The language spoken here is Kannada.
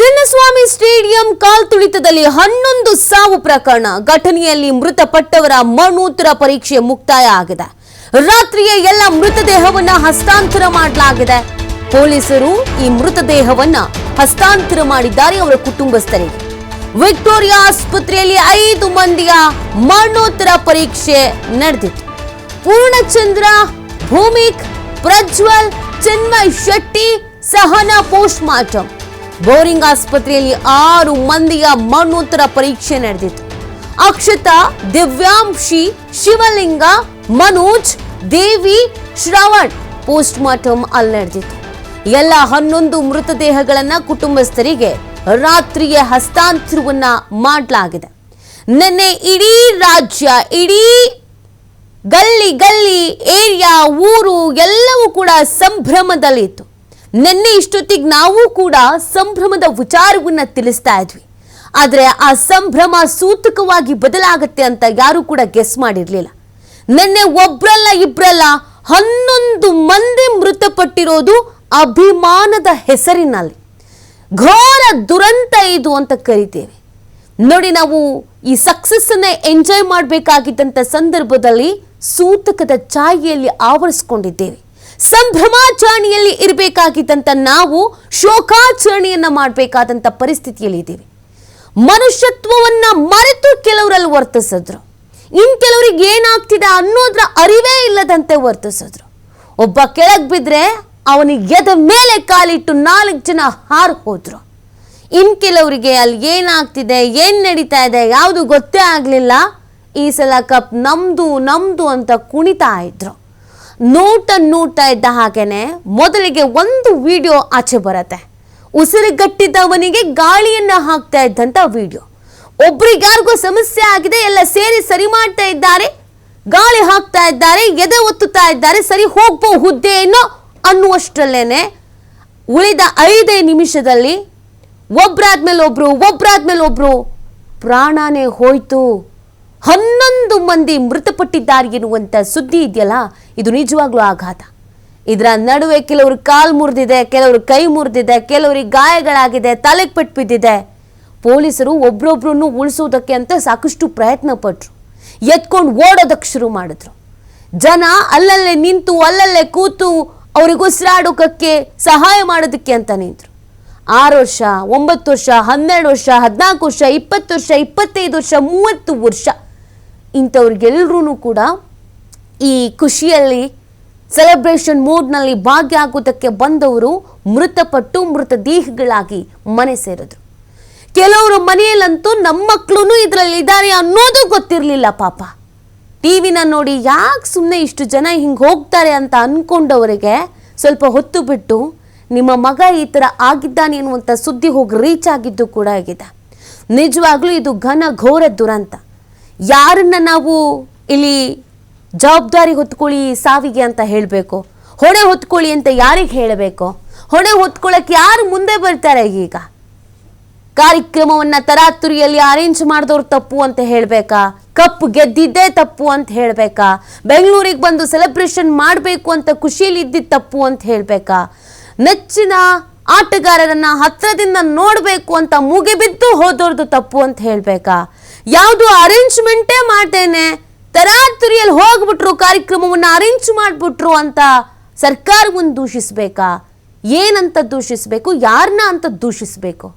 ಚಿನ್ನಸ್ವಾಮಿ ಸ್ಟೇಡಿಯಂ ಕಾಲ್ತುಳಿತದಲ್ಲಿ 11 ಸಾವು ಪ್ರಕರಣ. ಘಟನೆಯಲ್ಲಿ ಮೃತಪಟ್ಟವರ ಮರಣೋತ್ತರ ಪರೀಕ್ಷೆ ಮುಕ್ತಾಯ ಆಗಿದೆ. ರಾತ್ರಿಯೇ ಎಲ್ಲ ಮೃತದೇಹವನ್ನ ಹಸ್ತಾಂತರ ಮಾಡಲಾಗಿದೆ. ಪೊಲೀಸರು ಈ ಮೃತದೇಹವನ್ನ ಹಸ್ತಾಂತರ ಮಾಡಿದ್ದಾರೆ ಅವರ ಕುಟುಂಬಸ್ಥರಿಗೆ. ವಿಕ್ಟೋರಿಯಾ ಆಸ್ಪತ್ರೆಯಲ್ಲಿ 5 ಮಂದಿಯ ಮರಣೋತ್ತರ ಪರೀಕ್ಷೆ ನಡೆದಿತ್ತು. Purnachandra, Bhoomik, Prajwal, Chinmay Shetty, Sahana post mortem. Bowring ಆಸ್ಪತ್ರೆಯಲ್ಲಿ 6 ಮಂದಿಯ ಮರಣೋತ್ತರ ಪರೀಕ್ಷೆ ನಡೆದಿತ್ತು. ಅಕ್ಷತಾ, ದಿವ್ಯಾಂಶಿ, ಶಿವಲಿಂಗ, ಮನೋಜ್, ದೇವಿ, ಶ್ರವಣ್ ಪೋಸ್ಟ್ ಮಾರ್ಟಮ್ ಅಲ್ಲಿ ನಡೆದಿತ್ತು. ಎಲ್ಲ 11 ಮೃತದೇಹಗಳನ್ನ ಕುಟುಂಬಸ್ಥರಿಗೆ ರಾತ್ರಿಯೇ ಹಸ್ತಾಂತರವನ್ನ ಮಾಡಲಾಗಿದೆ. ನಿನ್ನೆ ಇಡೀ ರಾಜ್ಯ, ಇಡೀ ಗಲ್ಲಿ ಏರಿಯಾ, ಊರು ಎಲ್ಲವೂ ಕೂಡ ಸಂಭ್ರಮದಲ್ಲಿತ್ತು. ನಿನ್ನೆ ಇಷ್ಟೊತ್ತಿಗೆ ನಾವು ಕೂಡ ಸಂಭ್ರಮದ ವಿಚಾರವನ್ನ ತಿಳಿಸ್ತಾ ಇದ್ವಿ. ಆದರೆ ಆ ಸಂಭ್ರಮ ಸೂತಕವಾಗಿ ಬದಲಾಗುತ್ತೆ ಅಂತ ಯಾರು ಕೂಡ ಗೆಸ್ ಮಾಡಿರಲಿಲ್ಲ. ನಿನ್ನೆ ಒಬ್ರಲ್ಲ ಇಬ್ರಲ್ಲ 11 ಮಂದಿ ಮೃತಪಟ್ಟಿರೋದು ಅಭಿಮಾನದ ಹೆಸರಿನಲ್ಲಿ. ಘೋರ ದುರಂತ ಇದು ಅಂತ ಕರಿತೇವೆ. ನೋಡಿ, ನಾವು ಈ ಸಕ್ಸಸ್ ಅನ್ನ ಎಂಜಾಯ್ ಮಾಡಬೇಕಾಗಿದ್ದಂಥ ಸಂದರ್ಭದಲ್ಲಿ ಸೂತಕದ ಛಾಯೆಯಲ್ಲಿ ಆವರಿಸಿಕೊಂಡಿದ್ದೇವೆ. ಸಂಭ್ರಮಾಚರಣೆಯಲ್ಲಿ ಇರಬೇಕಾಗಿದ್ದಂಥ ನಾವು ಶೋಕಾಚರಣೆಯನ್ನ ಮಾಡಬೇಕಾದಂಥ ಪರಿಸ್ಥಿತಿಯಲ್ಲಿ ಇದ್ದೀವಿ. ಮನುಷ್ಯತ್ವವನ್ನ ಮರೆತು ಕೆಲವರಲ್ಲಿ ವರ್ತಿಸಿದ್ರು, ಇನ್ ಕೆಲವರಿಗೆ ಏನಾಗ್ತಿದೆ ಅನ್ನೋದ್ರ ಅರಿವೇ ಇಲ್ಲದಂತೆ ವರ್ತಿಸಿದ್ರು. ಒಬ್ಬ ಕೆಳಗೆ ಬಿದ್ರೆ ಅವನಿಗೆ ಎದ ಮೇಲೆ ಕಾಲಿಟ್ಟು 4 ಜನ ಹಾರು ಹೋದ್ರು. ಇನ್ ಕೆಲವರಿಗೆ ಅಲ್ಲಿ ಏನಾಗ್ತಿದೆ, ಏನ್ ನಡೀತಾ ಇದೆ ಯಾವುದು ಗೊತ್ತೇ ಆಗ್ಲಿಲ್ಲ. ಈ ಸಲ ಕಪ್ ನಮ್ದು ಅಂತ ಕುಣಿತಾ ಇದ್ರು. ನೋಡ್ತಾ ಇದ್ದ ಹಾಗೇನೆ ಮೊದಲಿಗೆ ಒಂದು ವಿಡಿಯೋ ಆಚೆ ಬರತ್ತೆ. ಉಸಿರುಗಟ್ಟಿದ್ದವನಿಗೆ ಗಾಳಿಯನ್ನ ಹಾಕ್ತಾ ಇದ್ದಂತ ವಿಡಿಯೋ. ಒಬ್ರಿಗೆ ಯಾರಿಗೂ ಸಮಸ್ಯೆ ಆಗಿದೆ, ಎಲ್ಲ ಸೇರಿ ಸರಿ ಮಾಡ್ತಾ ಇದ್ದಾರೆ, ಗಾಳಿ ಹಾಕ್ತಾ ಇದ್ದಾರೆ, ಎದೆ ಒತ್ತುತ್ತಾ ಇದ್ದಾರೆ, ಸರಿ ಹೋಗಬಹುದೇನೋ ಅನ್ನುವಷ್ಟರಲ್ಲೇನೆ ಉಳಿದ 5 ನಿಮಿಷದಲ್ಲಿ ಒಬ್ರಾದ್ಮೇಲೆ ಒಬ್ರು ಪ್ರಾಣನೇ ಹೋಯ್ತು. 11 ಮಂದಿ ಮೃತಪಟ್ಟಿದ್ದಾರೆ ಎನ್ನುವಂಥ ಸುದ್ದಿ ಇದೆಯಲ್ಲ, ಇದು ನಿಜವಾಗ್ಲೂ ಆಘಾತ. ಇದರ ನಡುವೆ ಕೆಲವರು ಕಾಲು ಮುರಿದಿದೆ, ಕೆಲವರು ಕೈ ಮುರಿದಿದೆ, ಕೆಲವರಿಗೆ ಗಾಯಗಳಾಗಿದೆ, ತಲೆಗೆ ಪೆಟ್ಟು ಬಿದ್ದಿದೆ. ಪೊಲೀಸರು ಒಬ್ರೊಬ್ರನ್ನು ಉಳಿಸೋದಕ್ಕೆ ಅಂತ ಸಾಕಷ್ಟು ಪ್ರಯತ್ನ ಪಟ್ಟರು, ಎತ್ಕೊಂಡು ಓಡೋದಕ್ಕೆ ಶುರು ಮಾಡಿದ್ರು. ಜನ ಅಲ್ಲಲ್ಲೇ ನಿಂತು ಅಲ್ಲಲ್ಲೇ ಕೂತು ಅವ್ರಿಗೆ ಉಸಿರಾಡೋಕಕ್ಕೆ ಸಹಾಯ ಮಾಡೋದಕ್ಕೆ ಅಂತ ನಿಂತರು. 6 ವರ್ಷ, 9 ವರ್ಷ, 12 ವರ್ಷ, 14 ವರ್ಷ, 20 ವರ್ಷ, 25 ವರ್ಷ, 30 ವರ್ಷ ಇಂಥವ್ರಿಗೆಲ್ಲರೂ ಕೂಡ ಈ ಖುಷಿಯಲ್ಲಿ ಸೆಲೆಬ್ರೇಷನ್ ಮೂಡ್ನಲ್ಲಿ ಭಾಗಿಯಾಗೋದಕ್ಕೆ ಬಂದವರು ಮೃತಪಟ್ಟು ಮೃತದೇಹಗಳಾಗಿ ಮನೆ ಸೇರಿದ್ರು. ಕೆಲವರು ಮನೆಯಲ್ಲಂತೂ ನಮ್ಮ ಮಕ್ಕಳು ಇದರಲ್ಲಿ ಇದ್ದಾರೆ ಅನ್ನೋದು ಗೊತ್ತಿರಲಿಲ್ಲ ಪಾಪ. ಟಿವಿನ ನೋಡಿ ಯಾಕೆ ಸುಮ್ಮನೆ ಇಷ್ಟು ಜನ ಹಿಂಗೆ ಹೋಗ್ತಾರೆ ಅಂತ ಅಂದ್ಕೊಂಡವರಿಗೆ ಸ್ವಲ್ಪ ಹೊತ್ತು ಬಿಟ್ಟು ನಿಮ್ಮ ಮಗ ಈ ಥರ ಆಗಿದ್ದಾನೆ ಅನ್ನುವಂಥ ಸುದ್ದಿ ಹೋಗಿ ರೀಚ್ ಆಗಿದ್ದು ಕೂಡ ಆಗಿದೆ. ನಿಜವಾಗ್ಲೂ ಇದು ಘೋರ ದುರಂತ. ಯಾರನ್ನ ನಾವು ಇಲ್ಲಿ ಜವಾಬ್ದಾರಿ ಹೊತ್ಕೊಳ್ಳಿ ಸಾವಿಗೆ ಅಂತ ಹೇಳಬೇಕು, ಹೊಣೆ ಹೊತ್ಕೊಳ್ಳಿ ಅಂತ ಯಾರಿಗೆ ಹೇಳಬೇಕು? ಹೊಣೆ ಹೊತ್ಕೊಳ್ಳೋಕೆ ಯಾರು ಮುಂದೆ ಬರ್ತಾರೆ? ಈಗ ಕಾರ್ಯಕ್ರಮವನ್ನ ತರಾತುರಿಯಲ್ಲಿ ಅರೇಂಜ್ ಮಾಡಿದವ್ರು ತಪ್ಪು ಅಂತ ಹೇಳಬೇಕಾ? ಕಪ್ ಗೆದ್ದಿದ್ದೇ ತಪ್ಪು ಅಂತ ಹೇಳಬೇಕಾ? ಬೆಂಗಳೂರಿಗೆ ಬಂದು ಸೆಲೆಬ್ರೇಷನ್ ಮಾಡಬೇಕು ಅಂತ ಖುಷಿಯಲ್ಲಿ ಇದ್ದಿದ್ದು ತಪ್ಪು ಅಂತ ಹೇಳಬೇಕಾ? ನೆಚ್ಚಿನ ಆಟಗಾರರನ್ನ ಹತ್ರದಿಂದ ನೋಡಬೇಕು ಅಂತ ಮುಗಿಬಿದ್ದು ಹೋದವ್ರದ್ದು ತಪ್ಪು ಅಂತ ಹೇಳಬೇಕಾ? ಯಾವುದು ಅರೇಂಜ್ಮೆಂಟೇ ಮಾಡ್ತೇನೆ ತರಾತುರಿಯಲ್ಲಿ ಹೋಗ್ಬಿಟ್ರು, ಕಾರ್ಯಕ್ರಮವನ್ನು ಅರೇಂಜ್ ಮಾಡಿಬಿಟ್ರು ಅಂತ ಸರ್ಕಾರವನ್ನು ದೂಷಿಸಬೇಕಾ? ಏನಂತ ದೂಷಿಸಬೇಕು? ಯಾರನ್ನ ಅಂತ ದೂಷಿಸಬೇಕು?